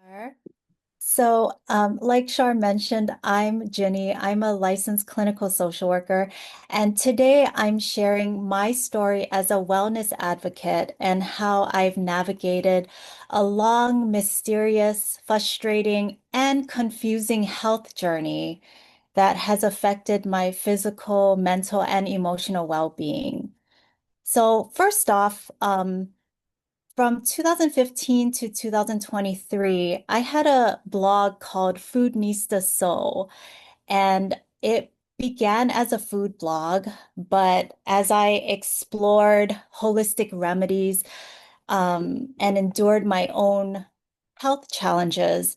Sure. Like Shar mentioned, I'm Gini. I'm a licensed clinical social worker, and today I'm sharing my story as a wellness advocate and how I've navigated a long, mysterious, frustrating, and confusing health journey that has affected my physical, mental, and emotional well-being. So, first off, from 2015 to 2023, I had a blog called Food Needs the Soul, and it began as a food blog. But as I explored holistic remedies, and endured my own health challenges,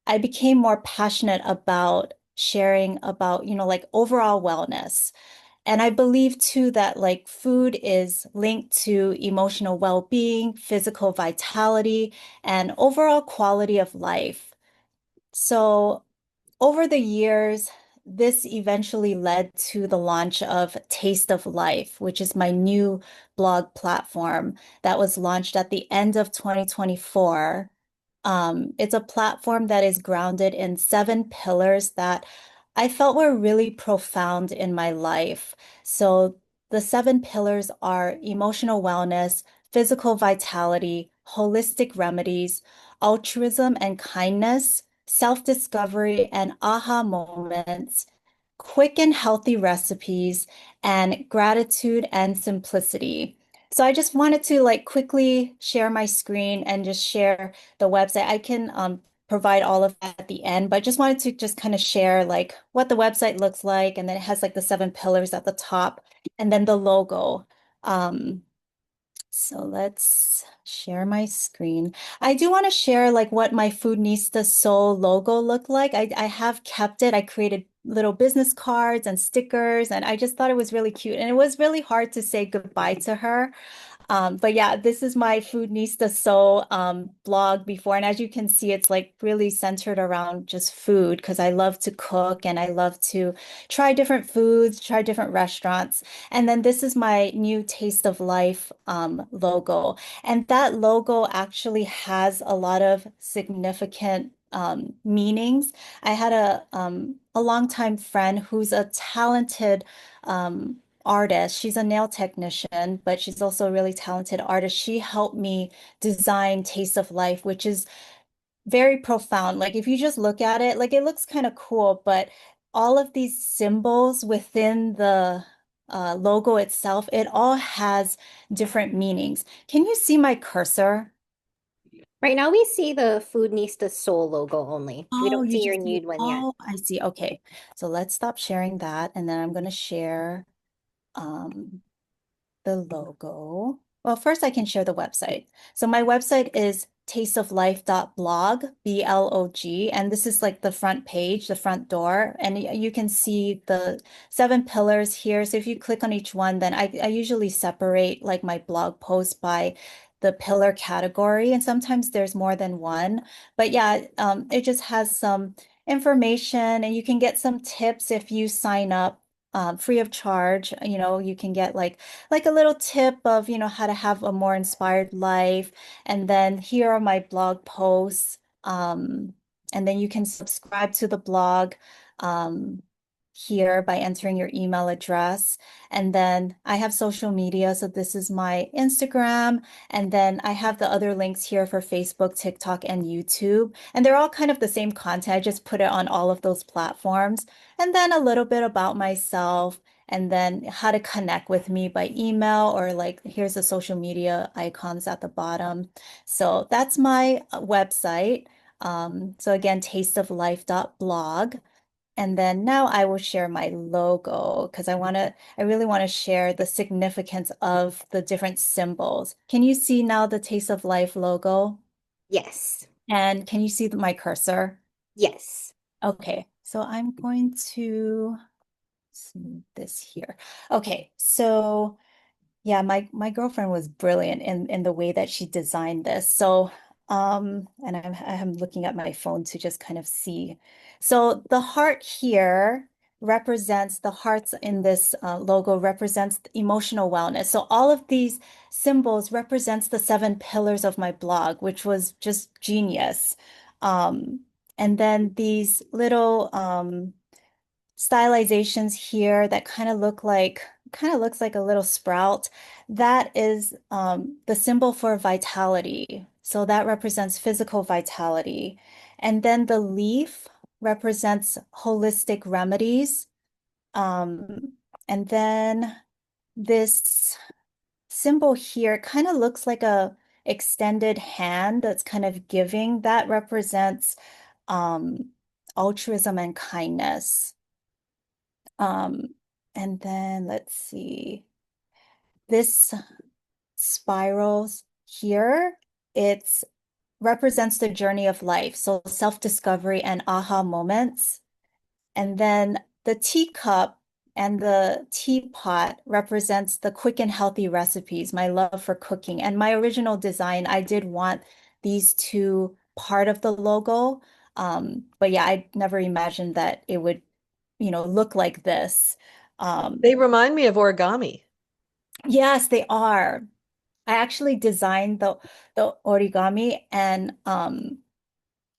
I became more passionate about sharing about, like overall wellness. And I believe too that like food is linked to emotional well-being, physical vitality, and overall quality of life. So over the years, this eventually led to the launch of Taste of Life, which is my new blog platform that was launched at the end of 2024. It's a platform that is grounded in seven pillars that I felt were really profound in my life. So the seven pillars are emotional wellness, physical vitality, holistic remedies, altruism and kindness, self-discovery and aha moments, quick and healthy recipes, and gratitude and simplicity. So I just wanted to like quickly share my screen and just share the website. I can provide all of that at the end, but just wanted to just kind of share like what the website looks like, and then it has like the seven pillars at the top, and then the logo. Um, so let's share my screen. I do want to share like what my Foodnista Soul logo looked like. I have kept it. I created little business cards and stickers, and I just thought it was really cute. And it was really hard to say goodbye to her. But yeah, this is my Foodnista Soul blog before. And as you can see, it's like really centered around just food because I love to cook and I love to try different foods, try different restaurants. And then this is my new Taste of Life logo. And that logo actually has a lot of significant meanings. I had a longtime friend who's a talented artist. She's a nail technician, but she's also a really talented artist. She helped me design Taste of Life, which is very profound. Like if you just look at it, like it looks kind of cool, but all of these symbols within the logo itself, it all has different meanings. Can you see my cursor? Right now we see the Food Needs the Soul logo only. We Oh, don't you see your just see, nude one yet. oh, I see. Okay. So let's stop sharing that. And then I'm going to share um, the logo. Well, first I can share the website. So my website is tasteoflife.blog, B-L-O-G, and this is like the front page, the front door, and you can see the seven pillars here. So if you click on each one, then I usually separate like my blog post by the pillar category, and sometimes there's more than one. But yeah, it just has some information, and you can get some tips if you sign up free of charge. You can get like a little tip of, how to have a more inspired life. And then here are my blog posts. And then you can subscribe to the blog here by entering your email address. And then I have social media. So this is my Instagram. And then I have the other links here for Facebook, TikTok, and YouTube. And they're all kind of the same content. I just put it on all of those platforms. And then a little bit about myself, and then how to connect with me by email, or like here's the social media icons at the bottom. So that's my website. So again, tasteoflife.blog. And then now I will share my logo because I really want to share the significance of the different symbols. Can you see now the Taste of Life logo? Yes. And can you see my cursor? Yes. Okay, so I'm going to smooth this here. Okay, so yeah, my girlfriend was brilliant in the way that she designed this. So, and I'm looking at my phone to just kind of see. So the heart here represents the hearts in this logo represents emotional wellness. So all of these symbols represents the seven pillars of my blog, which was just genius. Um, and then these little stylizations here that kind of looks like a little sprout. That is the symbol for vitality. So that represents physical vitality. And then the leaf represents holistic remedies. Um, and then this symbol here kind of looks like a extended hand that's kind of giving. That represents um, altruism and kindness. Um, and then let's see, this spirals here, it's represents the journey of life. So self-discovery and aha moments. And then the teacup and the teapot represents the quick and healthy recipes, my love for cooking. And my original design, I did want these two part of the logo. But yeah, I never imagined that it would, look like this. They Um, remind me of origami. yes, they are. I actually designed the origami and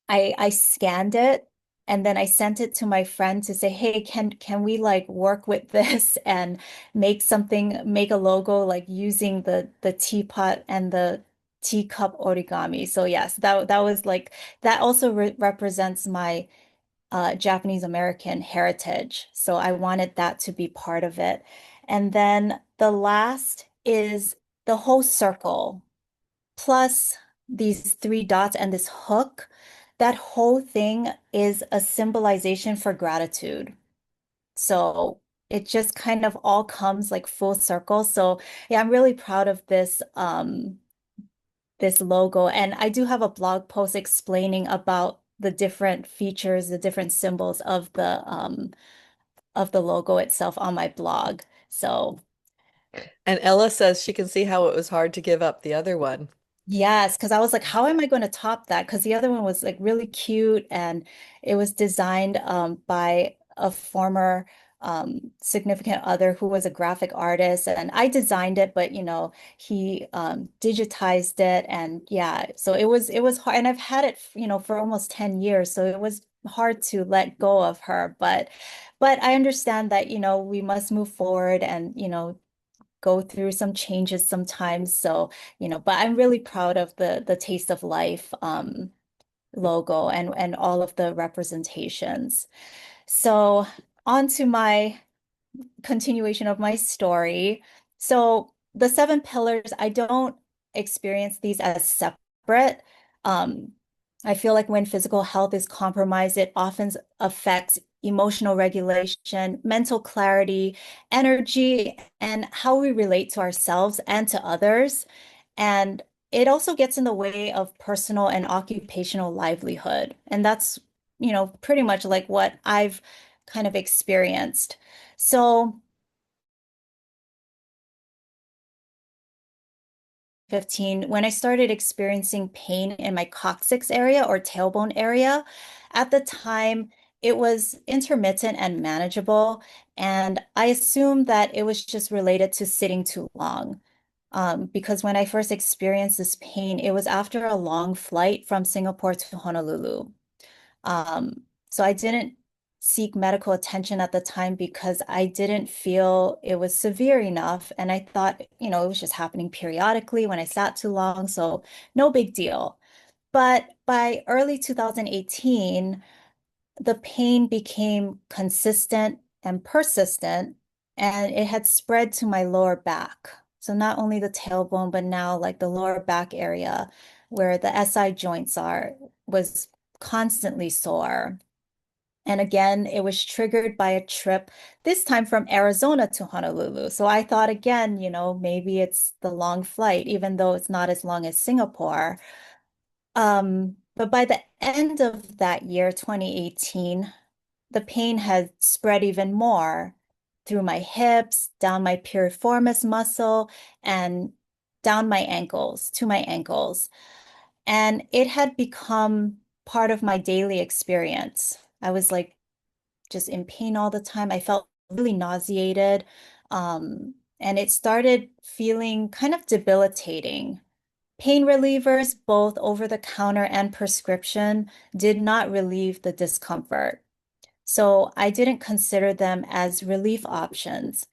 I scanned it and then I sent it to my friend to say, hey, can we like work with this and make a logo like using the teapot and the teacup origami. So yes, that was like that also represents my Japanese American heritage. So I wanted that to be part of it. And then the last is the whole circle plus these three dots and this hook. That whole thing is a symbolization for gratitude. So it just kind of all comes like full circle. So yeah, I'm really proud of this logo. And I do have a blog post explaining about the different features, the different symbols of the logo itself on my blog. So And Ella says she can see how it was hard to give up the other one. yes, because I was like, how am I going to top that? Because the other one was like really cute and it was designed by a former significant other who was a graphic artist. And I designed it, but he digitized it. And yeah, so it was hard. And I've had it, for almost 10 years. So it was hard to let go of her. But I understand that, we must move forward and, go through some changes sometimes. So, but I'm really proud of the Taste of Life logo and all of the representations. So, on to my continuation of my story. So the seven pillars, I don't experience these as separate. Um, I feel like when physical health is compromised, it often affects emotional regulation, mental clarity, energy, and how we relate to ourselves and to others. And it also gets in the way of personal and occupational livelihood. And that's, pretty much like what I've kind of experienced. So 15, when I started experiencing pain in my coccyx area or tailbone area, at the time it was intermittent and manageable. And I assumed that it was just related to sitting too long. Because when I first experienced this pain, it was after a long flight from Singapore to Honolulu. So I didn't seek medical attention at the time because I didn't feel it was severe enough. And I thought, it was just happening periodically when I sat too long. So no big deal. But by early 2018, the pain became consistent and persistent, and it had spread to my lower back. So not only the tailbone, but now like the lower back area where the SI joints are was constantly sore. And again, it was triggered by a trip, this time from Arizona to Honolulu. So I thought again, maybe it's the long flight, even though it's not as long as Singapore. But by the end of that year, 2018, the pain had spread even more through my hips, down my piriformis muscle, and down my ankles, to my ankles. And it had become part of my daily experience. I was like just in pain all the time. I felt really nauseated. And it started feeling kind of debilitating. Pain relievers, both over the counter and prescription, did not relieve the discomfort. So I didn't consider them as relief options.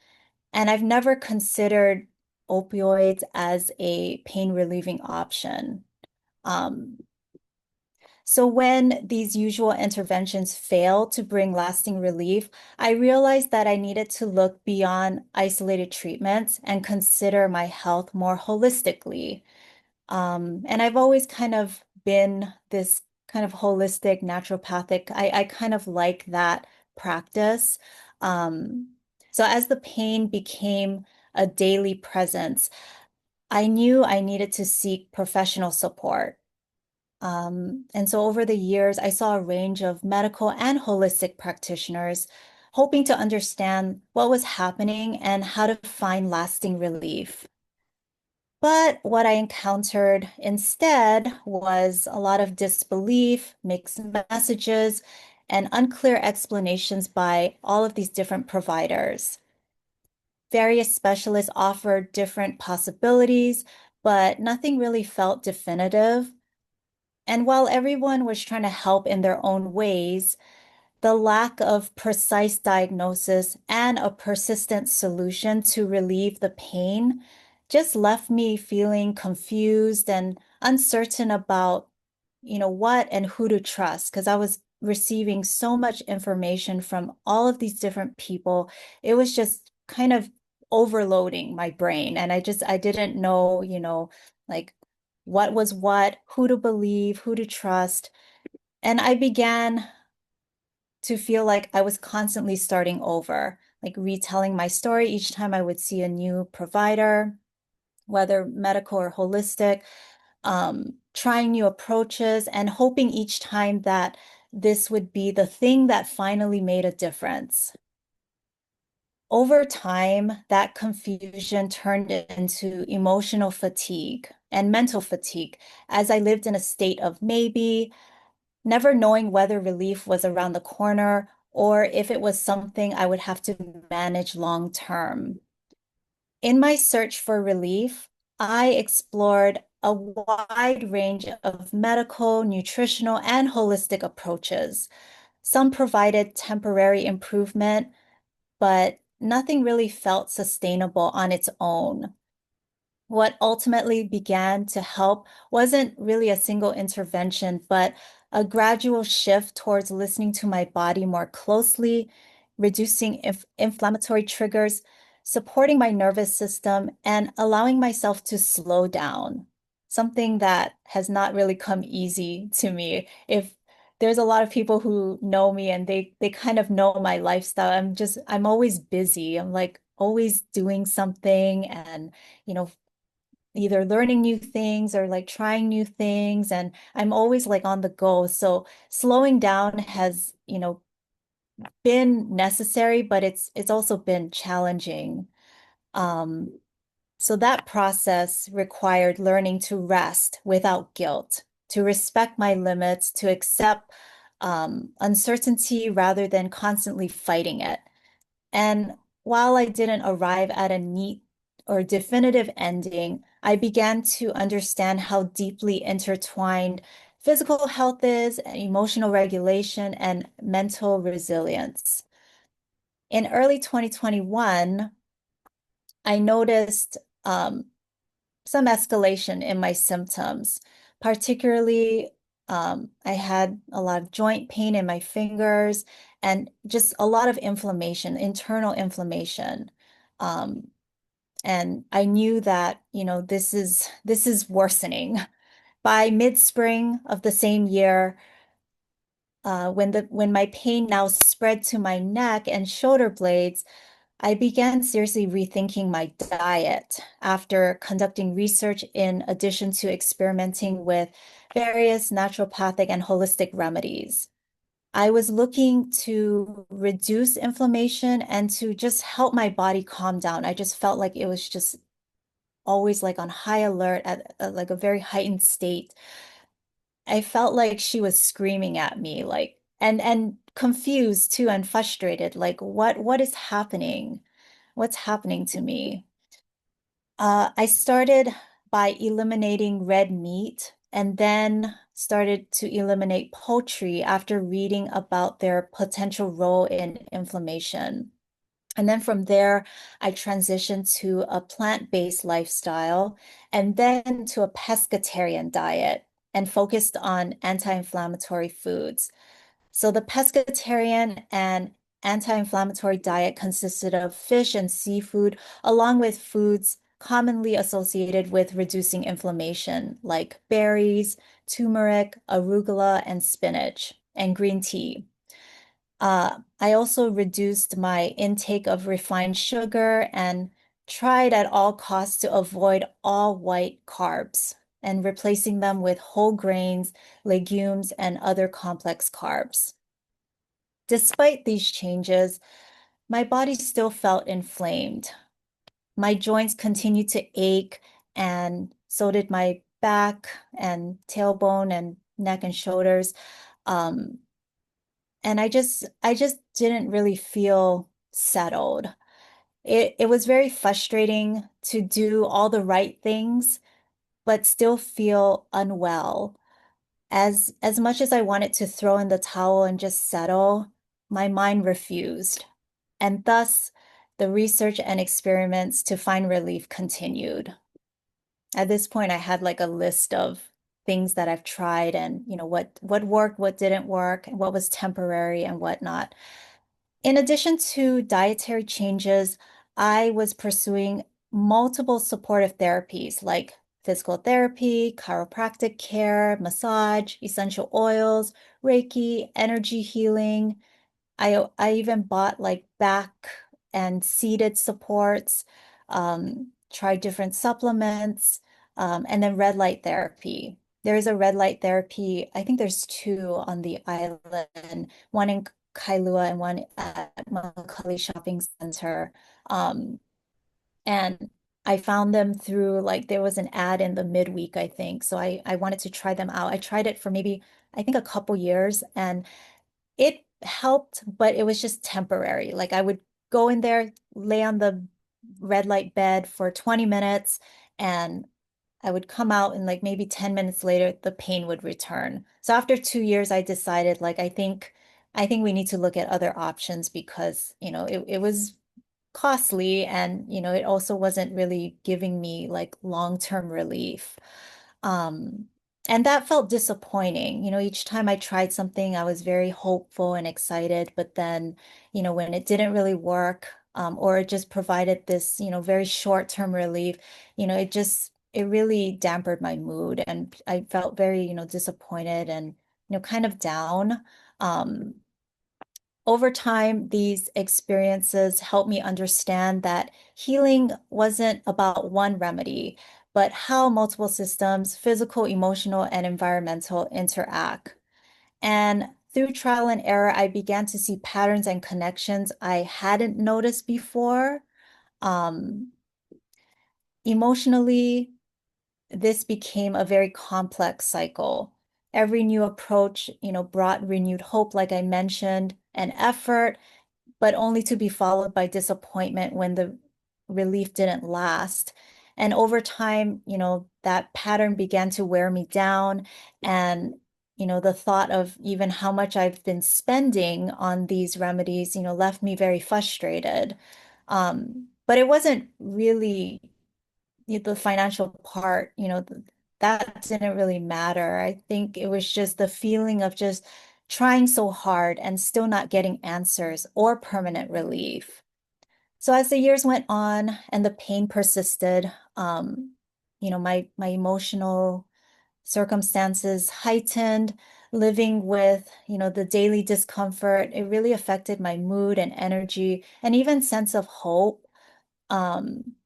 And I've never considered opioids as a pain relieving option. Um, so when these usual interventions fail to bring lasting relief, I realized that I needed to look beyond isolated treatments and consider my health more holistically. And I've always kind of been this kind of holistic naturopathic. I kind of like that practice. Um, so as the pain became a daily presence, I knew I needed to seek professional support. And so over the years, I saw a range of medical and holistic practitioners, hoping to understand what was happening and how to find lasting relief. But what I encountered instead was a lot of disbelief, mixed messages, and unclear explanations by all of these different providers. Various specialists offered different possibilities, but nothing really felt definitive. And while everyone was trying to help in their own ways, the lack of precise diagnosis and a persistent solution to relieve the pain just left me feeling confused and uncertain about, what and who to trust because I was receiving so much information from all of these different people. It was just kind of overloading my brain and I didn't know, like what was what, who to believe, who to trust. And I began to feel like I was constantly starting over, like retelling my story each time I would see a new provider, whether medical or holistic, trying new approaches and hoping each time that this would be the thing that finally made a difference. Over time, that confusion turned into emotional fatigue and mental fatigue as I lived in a state of maybe, never knowing whether relief was around the corner or if it was something I would have to manage long term. In my search for relief, I explored a wide range of medical, nutritional, and holistic approaches. Some provided temporary improvement, but nothing really felt sustainable on its own. What ultimately began to help wasn't really a single intervention, but a gradual shift towards listening to my body more closely, reducing inflammatory triggers, supporting my nervous system, and allowing myself to slow down. Something that has not really come easy to me. If there's a lot of people who know me and they kind of know my lifestyle. I'm always busy. I'm like always doing something and you know either learning new things or like trying new things and I'm always like on the go. So slowing down has, been necessary, but it's also been challenging. Um, so that process required learning to rest without guilt, to respect my limits, to accept uncertainty rather than constantly fighting it. And while I didn't arrive at a neat or definitive ending, I began to understand how deeply intertwined physical health is, emotional regulation, and mental resilience. In early 2021, I noticed some escalation in my symptoms, particularly I had a lot of joint pain in my fingers and just a lot of inflammation, internal inflammation. Um, and I knew that, this is worsening. By mid-spring of the same year, when my pain now spread to my neck and shoulder blades, I began seriously rethinking my diet after conducting research in addition to experimenting with various naturopathic and holistic remedies. I was looking to reduce inflammation and to just help my body calm down. I just felt like it was just always like on high alert at like a very heightened state. I felt like she was screaming at me, like and confused too and frustrated, like what is happening? What's happening to me? I started by eliminating red meat and then started to eliminate poultry after reading about their potential role in inflammation. And then from there, I transitioned to a plant-based lifestyle and then to a pescatarian diet and focused on anti-inflammatory foods. So the pescatarian and anti-inflammatory diet consisted of fish and seafood, along with foods commonly associated with reducing inflammation, like berries, turmeric, arugula, and spinach, and green tea. I also reduced my intake of refined sugar and tried at all costs to avoid all white carbs and replacing them with whole grains, legumes, and other complex carbs. Despite these changes, my body still felt inflamed. My joints continued to ache, and so did my back and tailbone and neck and shoulders. Um, and I just didn't really feel settled. It was very frustrating to do all the right things, but still feel unwell. As much as I wanted to throw in the towel and just settle, my mind refused. And thus, the research and experiments to find relief continued. At this point, I had like a list of things that I've tried and, what worked, what didn't work, what was temporary and whatnot. In addition to dietary changes, I was pursuing multiple supportive therapies like physical therapy, chiropractic care, massage, essential oils, Reiki, energy healing. I even bought like back and seated supports, tried different supplements, and then red light therapy. There is a red light therapy. I think there's two on the island, one in Kailua and one at Makali Shopping Center. Um, and I found them through like there was an ad in the midweek, I think. So I wanted to try them out. I tried it for maybe I think a couple years and it helped, but it was just temporary. Like I would go in there, lay on the red light bed for 20 minutes, and I would come out and like maybe 10 minutes later, the pain would return. So after 2 years, I decided like I think we need to look at other options because, it was costly and it also wasn't really giving me like long-term relief. Um, and that felt disappointing. Each time I tried something, I was very hopeful and excited, but then, when it didn't really work, or it just provided this, very short-term relief, it really dampened my mood and I felt very, disappointed and, kind of down. Um, Over time, these experiences helped me understand that healing wasn't about one remedy, but how multiple systems, physical, emotional, and environmental, interact. And through trial and error, I began to see patterns and connections I hadn't noticed before. Um, Emotionally, this became a very complex cycle. Every new approach, brought renewed hope, like I mentioned, and effort, but only to be followed by disappointment when the relief didn't last. And over time, that pattern began to wear me down. And, the thought of even how much I've been spending on these remedies, left me very frustrated. But it wasn't really the financial part, that didn't really matter. I think it was just the feeling of just trying so hard and still not getting answers or permanent relief. So as the years went on and the pain persisted, my emotional circumstances heightened, living with, the daily discomfort, it really affected my mood and energy and even sense of hope. Um,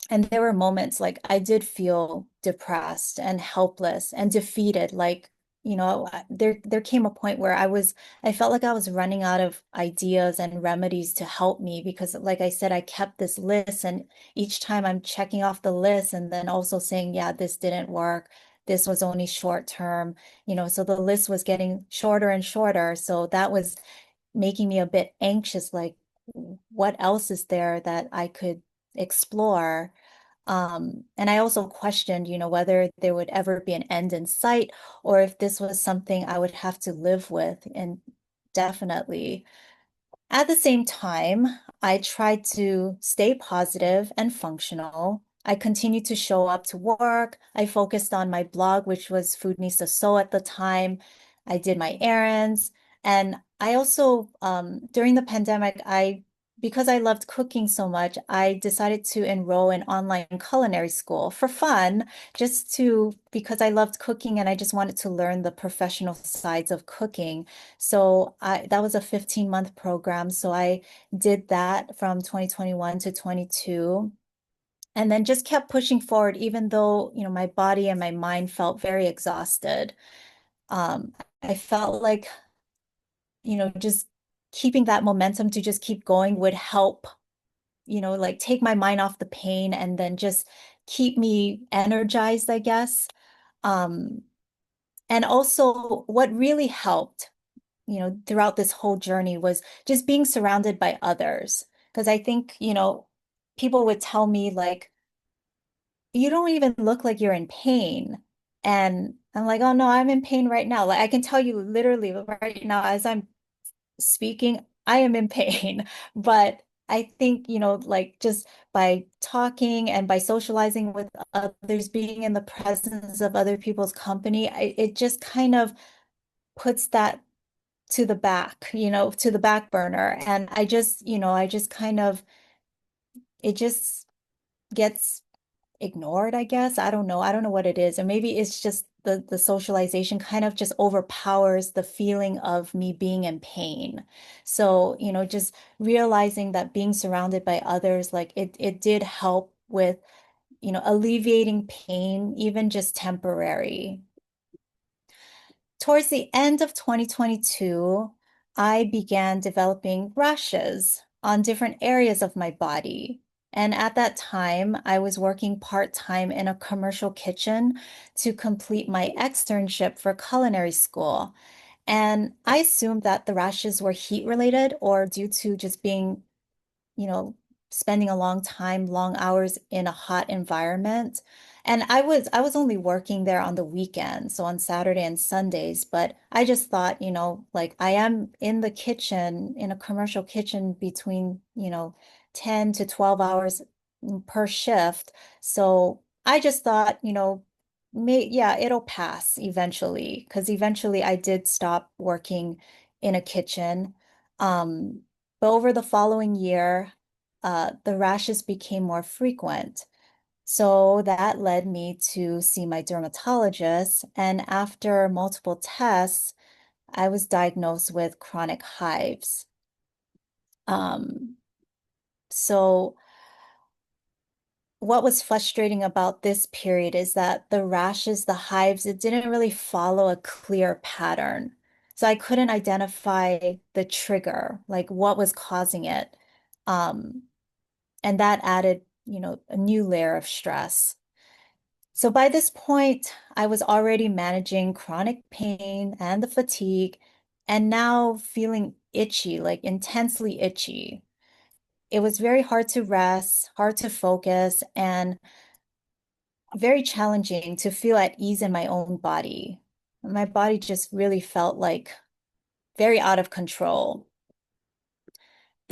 and there were moments like I did feel depressed and helpless and defeated. Like, there came a point where I felt like I was running out of ideas and remedies to help me because, like I said, I kept this list, and each time I'm checking off the list and then also saying, yeah, this didn't work. This was only short term, so the list was getting shorter and shorter. So that was making me a bit anxious, like, what else is there that I could explore? And I also questioned, whether there would ever be an end in sight or if this was something I would have to live with indefinitely. At the same time, I tried to stay positive and functional. I continued to show up to work. I focused on my blog, which was Food Needs to Sew at the time. I did my errands. And I also, during the pandemic, because I loved cooking so much, I decided to enroll in online culinary school for fun, because I loved cooking and I just wanted to learn the professional sides of cooking. So that was a 15-month program. So I did that from 2021 to 22 and then just kept pushing forward, even though, my body and my mind felt very exhausted. I felt like, just keeping that momentum to just keep going would help, like take my mind off the pain and then just keep me energized, I guess. Um, and also what really helped throughout this whole journey was just being surrounded by others. Because I think, people would tell me, like, you don't even look like you're in pain. And I'm like, oh no, I'm in pain right now. Like, I can tell you literally right now, as I'm speaking, I am in pain. But I think, like just by talking and by socializing with others, being in the presence of other people's company, it just kind of puts that to the back burner. And I just kind of, it just gets ignored, I guess. I don't know. I don't know what it is. Or maybe it's just the socialization kind of just overpowers the feeling of me being in pain. So, just realizing that being surrounded by others, like it did help with, alleviating pain, even just temporary. Towards the end of 2022, I began developing rashes on different areas of my body. And at that time, I was working part-time in a commercial kitchen to complete my externship for culinary school. And I assumed that the rashes were heat related or due to just being you know, spending a long time, long hours in a hot environment. And I was only working there on the weekends, so on Saturday and Sundays, but I just thought, like I am in the kitchen, in a commercial kitchen between, 10 to 12 hours per shift. So I just thought, yeah, it'll pass eventually, because eventually I did stop working in a kitchen. Um, but over the following year, the rashes became more frequent. So that led me to see my dermatologist. And after multiple tests, I was diagnosed with chronic hives. Um, so what was frustrating about this period is that the rashes, the hives, it didn't really follow a clear pattern. So I couldn't identify the trigger, like what was causing it. Um, and that added, a new layer of stress. So by this point, I was already managing chronic pain and the fatigue, and now feeling itchy, like intensely itchy. It was very hard to rest, hard to focus, and very challenging to feel at ease in my own body. My body just really felt like very out of control.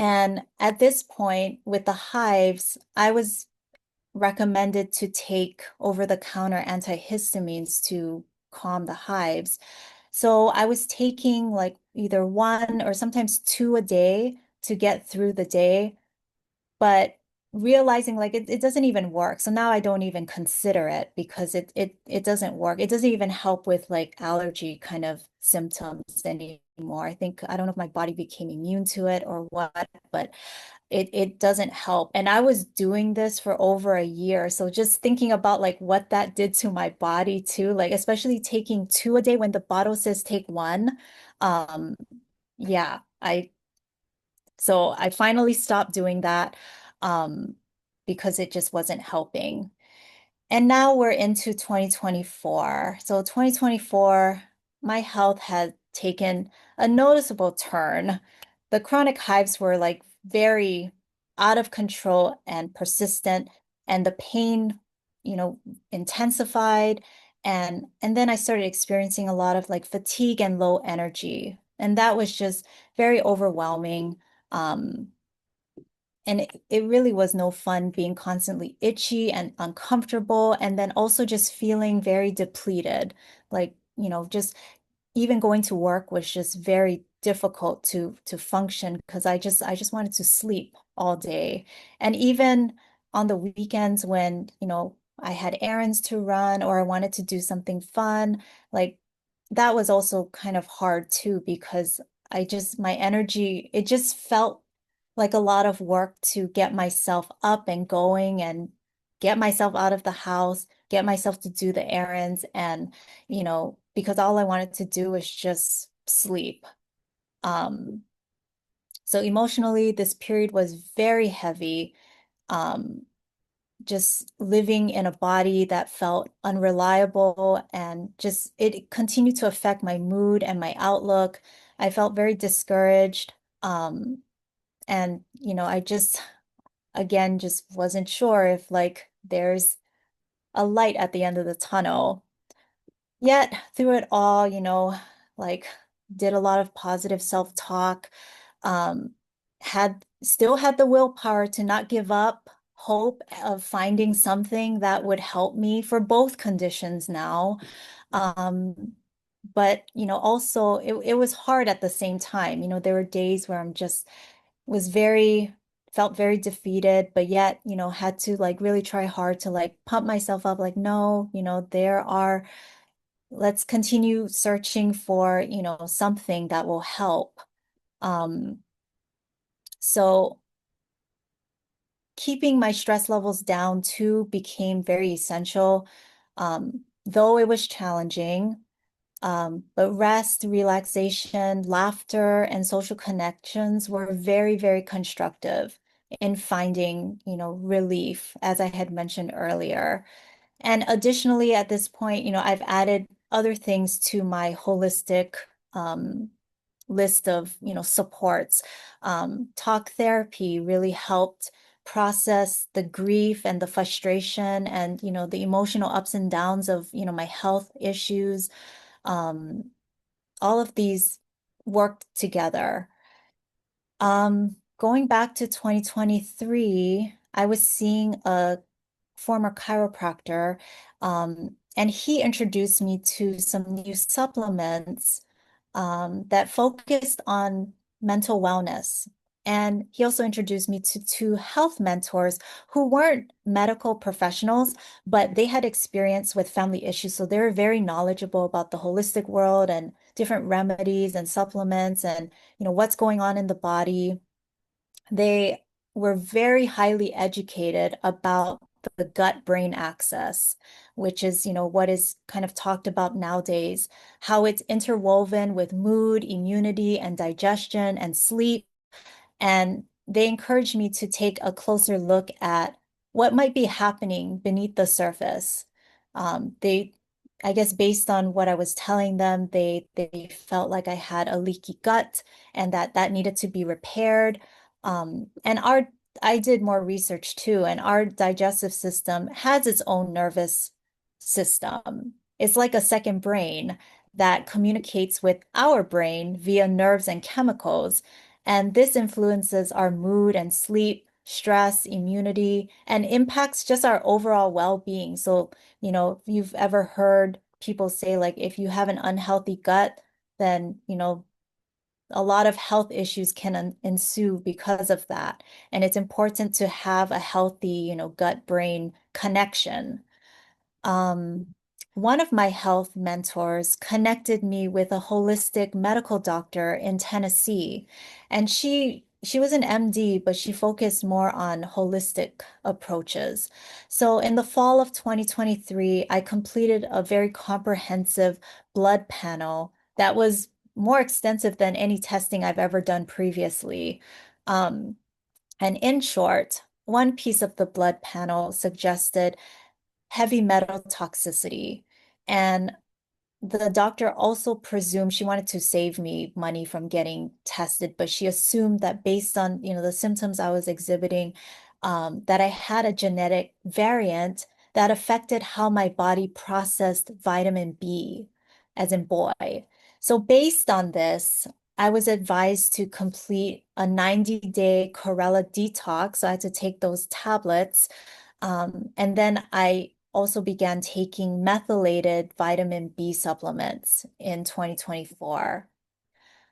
And at this point, with the hives, I was recommended to take over-the-counter antihistamines to calm the hives. So I was taking like either one or sometimes two a day to get through the day, but realizing like it doesn't even work. So now I don't even consider it because it doesn't work. It doesn't even help with like allergy kind of symptoms anymore. I don't know if my body became immune to it or what, but it doesn't help. And I was doing this for over a year. So just thinking about like what that did to my body too, like especially taking two a day when the bottle says take one. Um, yeah, so I finally stopped doing that um, because it just wasn't helping. And now we're into 2024. So 2024, my health had taken a noticeable turn. The chronic hives were like very out of control and persistent. and the pain, intensified. And then I started experiencing a lot of like fatigue and low energy. And that was just very overwhelming. Um, and it really was no fun being constantly itchy and uncomfortable, and then also just feeling very depleted. Like, just even going to work was just very difficult to function because I just wanted to sleep all day. And even on the weekends when, I had errands to run or I wanted to do something fun, like that was also kind of hard too because my energy, it just felt like a lot of work to get myself up and going and get myself out of the house, get myself to do the errands. And, because all I wanted to do was just sleep. Um, so emotionally, this period was very heavy. Um, just living in a body that felt unreliable, and just it continued to affect my mood and my outlook. I felt very discouraged. And, I just, again, just wasn't sure if like there's a light at the end of the tunnel. Yet through it all, like did a lot of positive self-talk, um, still had the willpower to not give up hope of finding something that would help me for both conditions now. Um, but also it was hard at the same time. There were days where I'm just was very felt very defeated, but yet, had to like really try hard to like pump myself up, like, no, let's continue searching for, something that will help. Um, so keeping my stress levels down too became very essential, though it was challenging. But rest, relaxation, laughter, and social connections were very, very constructive in finding, relief, as I had mentioned earlier. And additionally, at this point, I've added other things to my holistic um, list of, supports. Talk therapy really helped process the grief and the frustration and, the emotional ups and downs of, my health issues. Um, all of these worked together. Going back to 2023, I was seeing a former chiropractor, and he introduced me to some new supplements that focused on mental wellness. And he also introduced me to two health mentors who weren't medical professionals, but they had experience with family issues. So they were very knowledgeable about the holistic world and different remedies and supplements and, what's going on in the body. They were very highly educated about the gut-brain axis, which is, what is kind of talked about nowadays, how it's interwoven with mood, immunity, and digestion and sleep. And they encouraged me to take a closer look at what might be happening beneath the surface. They, I guess, based on what I was telling them, they felt like I had a leaky gut and that needed to be repaired. And I did more research too, and our digestive system has its own nervous system. It's like a second brain that communicates with our brain via nerves and chemicals. And this influences our mood and sleep, stress, immunity, and impacts just our overall well-being. So, if you've ever heard people say, like, if you have an unhealthy gut, then, a lot of health issues can ensue because of that. And it's important to have a healthy, gut-brain connection. Um, One of my health mentors connected me with a holistic medical doctor in Tennessee, and she was an MD, but she focused more on holistic approaches. So in the fall of 2023, I completed a very comprehensive blood panel that was more extensive than any testing I've ever done previously. Um, and in short, one piece of the blood panel suggested heavy metal toxicity. And the doctor also presumed she wanted to save me money from getting tested, but she assumed that based on, the symptoms I was exhibiting, that I had a genetic variant that affected how my body processed vitamin B, as in boy. So based on this, I was advised to complete a 90-day chlorella detox. So I had to take those tablets. And then I also began taking methylated vitamin B supplements in 2024.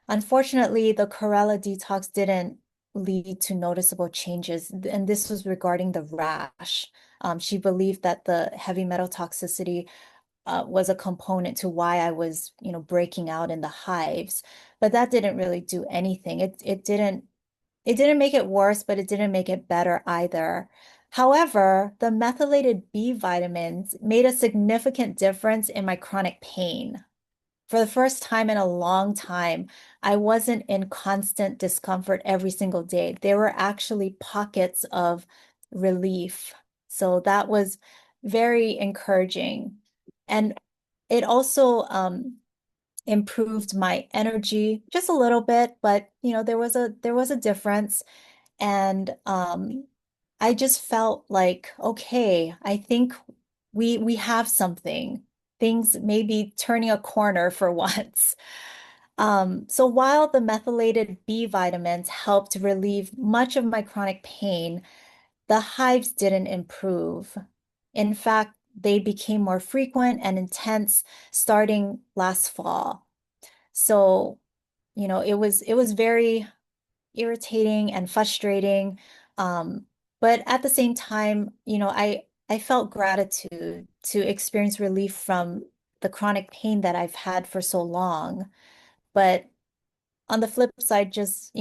Unfortunately, the chlorella detox didn't lead to noticeable changes, and this was regarding the rash. She believed that the heavy metal toxicity was a component to why I was, breaking out in the hives, but that didn't really do anything. It didn't make it worse, but it didn't make it better either. However, the methylated B vitamins made a significant difference in my chronic pain. For the first time in a long time, I wasn't in constant discomfort every single day. There were actually pockets of relief. So that was very encouraging. And it also improved my energy just a little bit, but there was a difference. And I just felt like, okay, I think we have something. Things may be turning a corner for once. So while the methylated B vitamins helped relieve much of my chronic pain, the hives didn't improve. In fact, they became more frequent and intense starting last fall. So, it was very irritating and frustrating. But at the same time, I felt gratitude to experience relief from the chronic pain that I've had for so long. But on the flip side, just,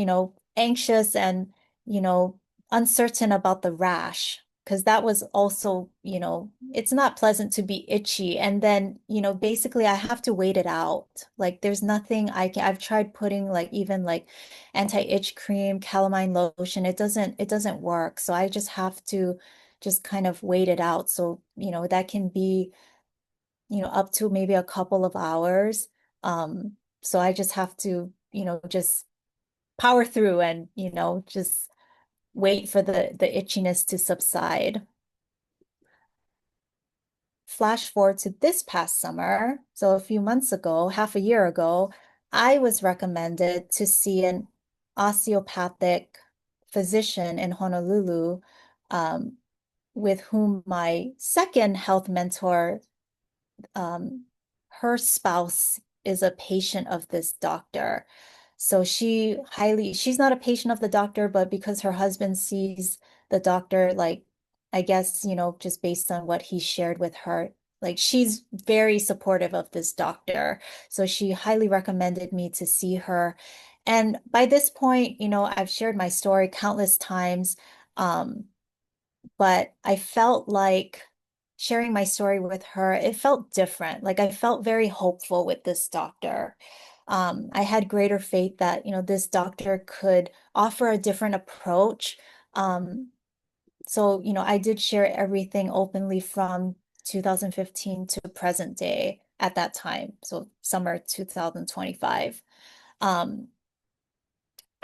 anxious and, you know, uncertain about the rash. Because that was also, it's not pleasant to be itchy. And then, basically I have to wait it out. Like there's nothing I've tried putting like even like anti-itch cream, calamine lotion. It doesn't work. So I just have to just kind of wait it out. So, that can be, up to maybe a couple of hours. So I just have to, just power through and, just wait for the itchiness to subside. Flash forward to this past summer, so a few months ago, half a year ago, I was recommended to see an osteopathic physician in Honolulu, um, with whom my second health mentor, um, her spouse is a patient of this doctor. So she's not a patient of the doctor, but because her husband sees the doctor, like, I guess, just based on what he shared with her, like she's very supportive of this doctor. So she highly recommended me to see her. And by this point, I've shared my story countless times. Um, but I felt like sharing my story with her, it felt different. Like I felt very hopeful with this doctor. I had greater faith that, this doctor could offer a different approach. So, I did share everything openly from 2015 to present day at that time. So summer 2025. Um,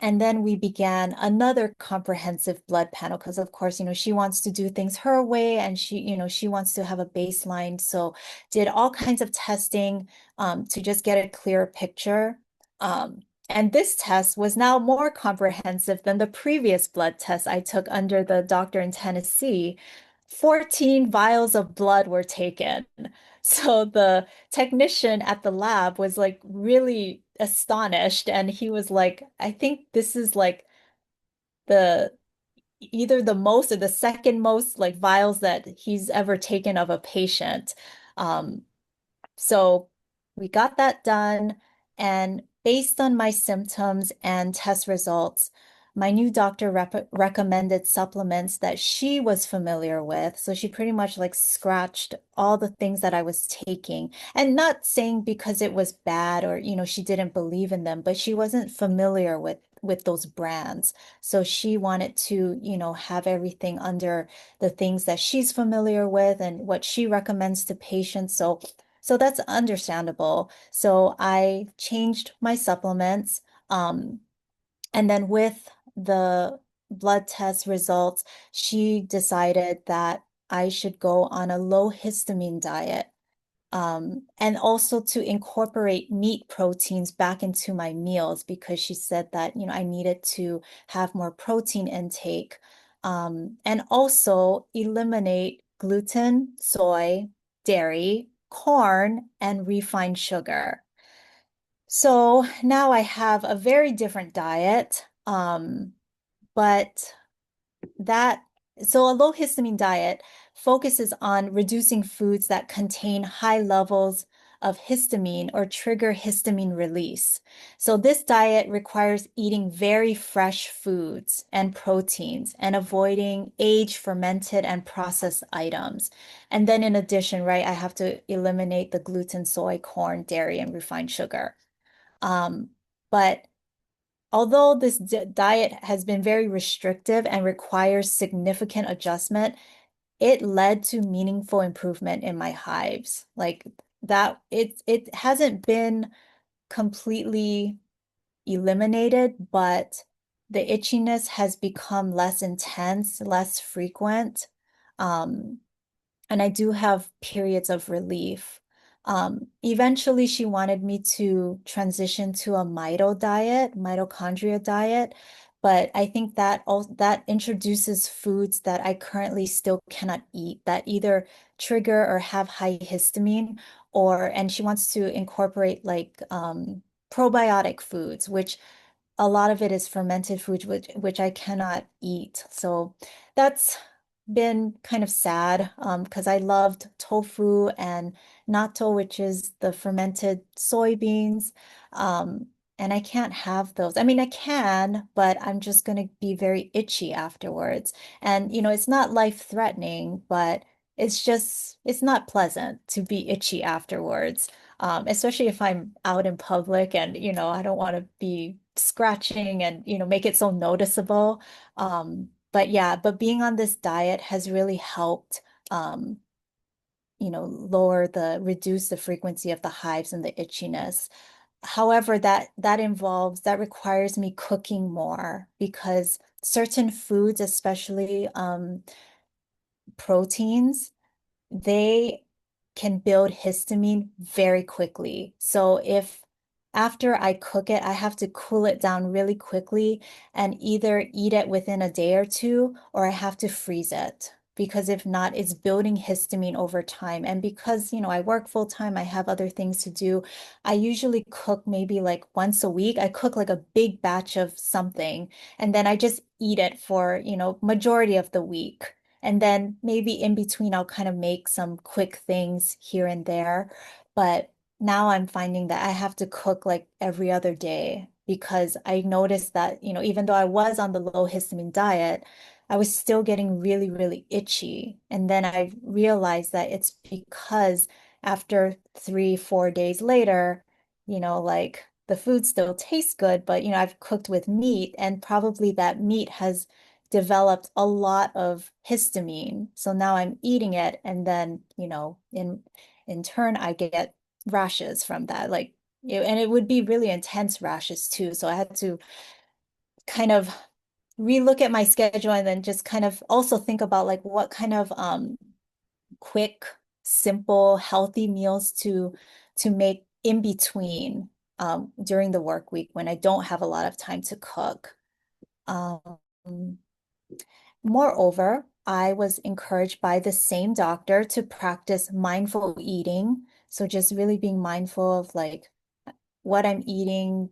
and then we began another comprehensive blood panel because, of course, she wants to do things her way and she wants to have a baseline. So did all kinds of testing to just get a clearer picture. And this test was now more comprehensive than the previous blood test I took under the doctor in Tennessee. 14 vials of blood were taken. So the technician at the lab was like really astonished and he was like, I think this is like the either the most or the second most like vials that he's ever taken of a patient. Um, so we got that done. And based on my symptoms and test results, my new doctor recommended supplements that she was familiar with. So she pretty much like scratched all the things that I was taking. And not saying because it was bad or, she didn't believe in them, but she wasn't familiar with those brands. So she wanted to, have everything under the things that she's familiar with and what she recommends to patients. So that's understandable. So I changed my supplements. And then with the blood test results, she decided that I should go on a low histamine diet. And also to incorporate meat proteins back into my meals because she said that, I needed to have more protein intake. And also eliminate gluten, soy, dairy, corn, and refined sugar. So now I have a very different diet. But that so a low histamine diet focuses on reducing foods that contain high levels of histamine or trigger histamine release. So this diet requires eating very fresh foods and proteins and avoiding aged, fermented, and processed items. And then in addition, right, I have to eliminate the gluten, soy, corn, dairy, and refined sugar. Um, but Although this diet has been very restrictive and requires significant adjustment, it led to meaningful improvement in my hives. Like that, it hasn't been completely eliminated, but the itchiness has become less intense, less frequent. Um, and I do have periods of relief. Eventually, she wanted me to transition to a mitochondria diet, but I think that introduces foods that I currently still cannot eat that either trigger or have high histamine, and she wants to incorporate like probiotic foods, which a lot of it is fermented food, which I cannot eat. So that's been kind of sad because I loved tofu and natto, which is the fermented soybeans. Um, and I can't have those. I mean, I can, but I'm just going to be very itchy afterwards. And, it's not life-threatening, but it's not pleasant to be itchy afterwards, especially if I'm out in public and, I don't want to be scratching and, make it so noticeable. But yeah, but being on this diet has really helped, um, reduce the frequency of the hives and the itchiness. However, that requires me cooking more because certain foods, especially proteins, they can build histamine very quickly. So if after I cook it, I have to cool it down really quickly and either eat it within a day or two, or I have to freeze it. Because if not, it's building histamine over time. And because, I work full time, I have other things to do. I usually cook maybe like once a week. I cook like a big batch of something, and then I just eat it for, majority of the week. And then maybe in between, I'll kind of make some quick things here and there. But now I'm finding that I have to cook like every other day because I noticed that, even though I was on the low histamine diet, I was still getting really, really itchy. And then I realized that it's because after 3, 4 days later, like the food still tastes good, but, I've cooked with meat and probably that meat has developed a lot of histamine. So now I'm eating it and then, in turn I get rashes from that. Like and it would be really intense rashes too. So I had to kind of relook at my schedule and then just kind of also think about like what kind of quick, simple, healthy meals to make in between during the work week when I don't have a lot of time to cook. Um, Moreover, I was encouraged by the same doctor to practice mindful eating. So just really being mindful of like what I'm eating,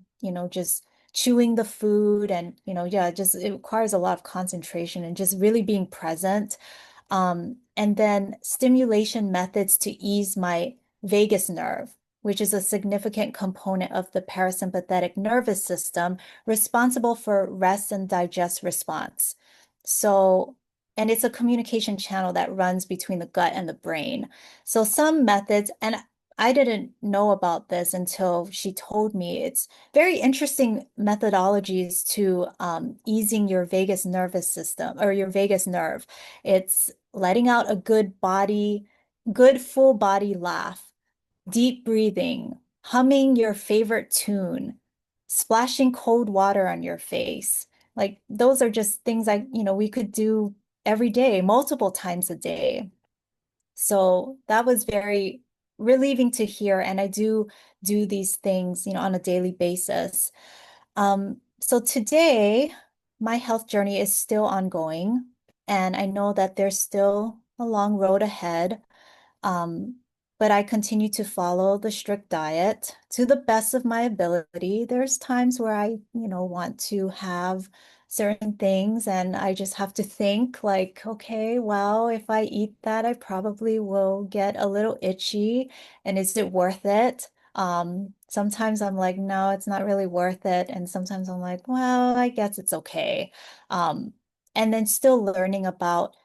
just chewing the food and, yeah, just it requires a lot of concentration and just really being present. And then stimulation methods to ease my vagus nerve, which is a significant component of the parasympathetic nervous system responsible for rest and digest response. So, and it's a communication channel that runs between the gut and the brain. So some methods, and I didn't know about this until she told me. It's very interesting methodologies to easing your vagus nervous system or your vagus nerve. It's letting out a good full body laugh, deep breathing, humming your favorite tune, splashing cold water on your face. Like those are just things we could do every day, multiple times a day. So that was very relieving to hear. And I do these things, on a daily basis. So today, my health journey is still ongoing, and I know that there's still a long road ahead. Um, but I continue to follow the strict diet to the best of my ability. There's times where I want to have certain things and I just have to think like, okay, well, if I eat that, I probably will get a little itchy. And is it worth it? Sometimes I'm like, no, it's not really worth it. And sometimes I'm like, well, I guess it's okay. Um, and then still learning about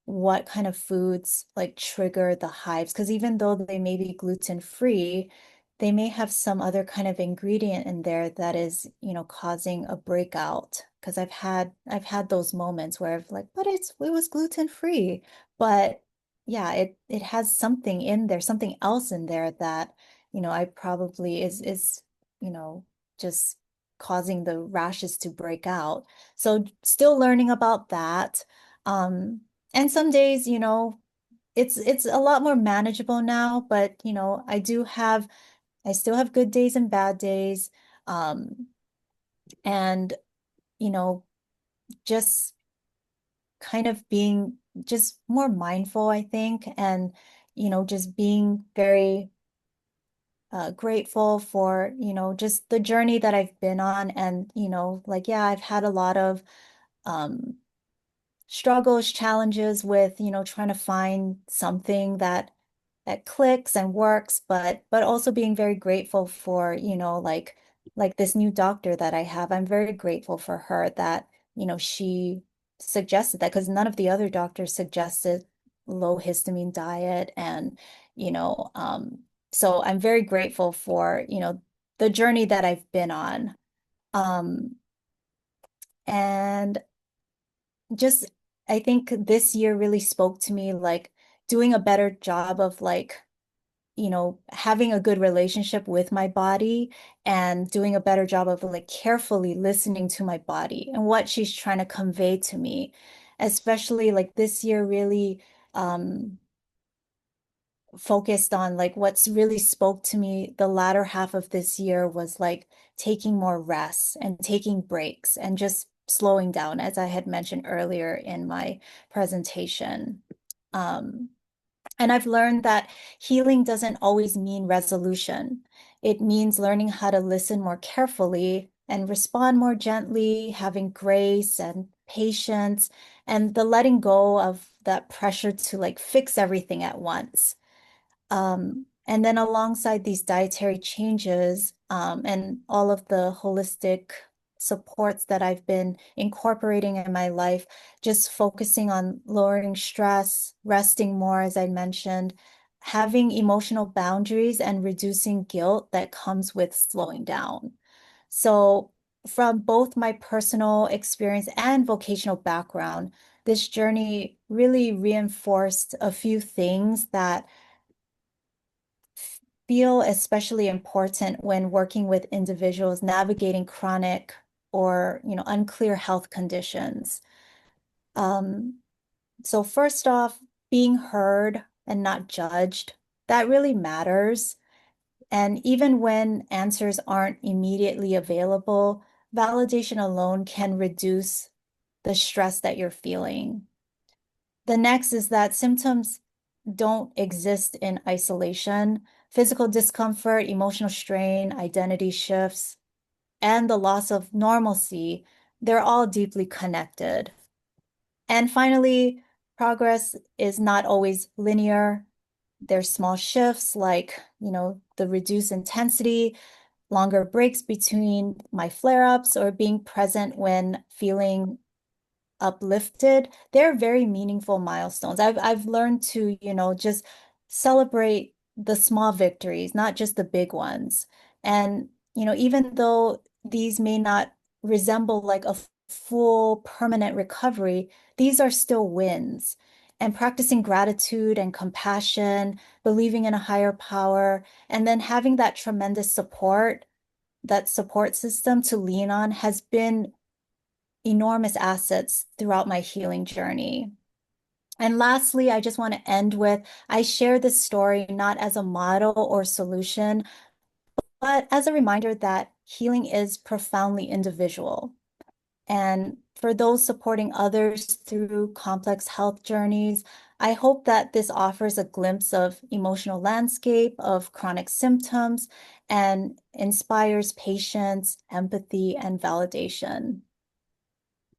what kind of foods like trigger the hives. Because even though they may be gluten-free, they may have some other kind of ingredient in there that is causing a breakout. Because I've had those moments where I've like, but it was gluten-free. But yeah, it has something in there, something else in there that I probably is, you know, just causing the rashes to break out. So still learning about that. Um, and some days it's a lot more manageable now, but I still have good days and bad days. Um, and you know, just kind of being just more mindful, I think, and just being very grateful for just the journey that I've been on. And like, yeah, I've had a lot of um struggles, challenges with trying to find something that clicks and works, but also being very grateful for like this new doctor that I have. I'm very grateful for her that she suggested that because none of the other doctors suggested low histamine diet and so I'm very grateful for the journey that I've been on. Um and just I think this year really spoke to me like doing a better job of like having a good relationship with my body and doing a better job of like carefully listening to my body and what she's trying to convey to me. Especially like this year really um focused on like what's really spoke to me the latter half of this year was like taking more rest and taking breaks and just slowing down, as I had mentioned earlier in my presentation. Um, and I've learned that healing doesn't always mean resolution. It means learning how to listen more carefully and respond more gently, having grace and patience, and the letting go of that pressure to like fix everything at once. And then alongside these dietary changes, and all of the holistic supports that I've been incorporating in my life, just focusing on lowering stress, resting more, as I mentioned, having emotional boundaries and reducing guilt that comes with slowing down. So from both my personal experience and vocational background, this journey really reinforced a few things that feel especially important when working with individuals navigating chronic or unclear health conditions. Um, so first off, being heard and not judged, that really matters. And even when answers aren't immediately available, validation alone can reduce the stress that you're feeling. The next is that symptoms don't exist in isolation. Physical discomfort, emotional strain, identity shifts, and the loss of normalcy, they're all deeply connected. And finally, progress is not always linear. There's small shifts like the reduced intensity, longer breaks between my flare-ups, or being present when feeling uplifted. They're very meaningful milestones. I've learned to just celebrate the small victories, not just the big ones. And even though these may not resemble like a full permanent recovery, these are still wins. And practicing gratitude and compassion, believing in a higher power, and then having that tremendous support, that support system to lean on has been enormous assets throughout my healing journey. And lastly, I just want to end with I share this story not as a model or solution, but as a reminder that healing is profoundly individual. And for those supporting others through complex health journeys, I hope that this offers a glimpse of emotional landscape of chronic symptoms and inspires patience, empathy, and validation.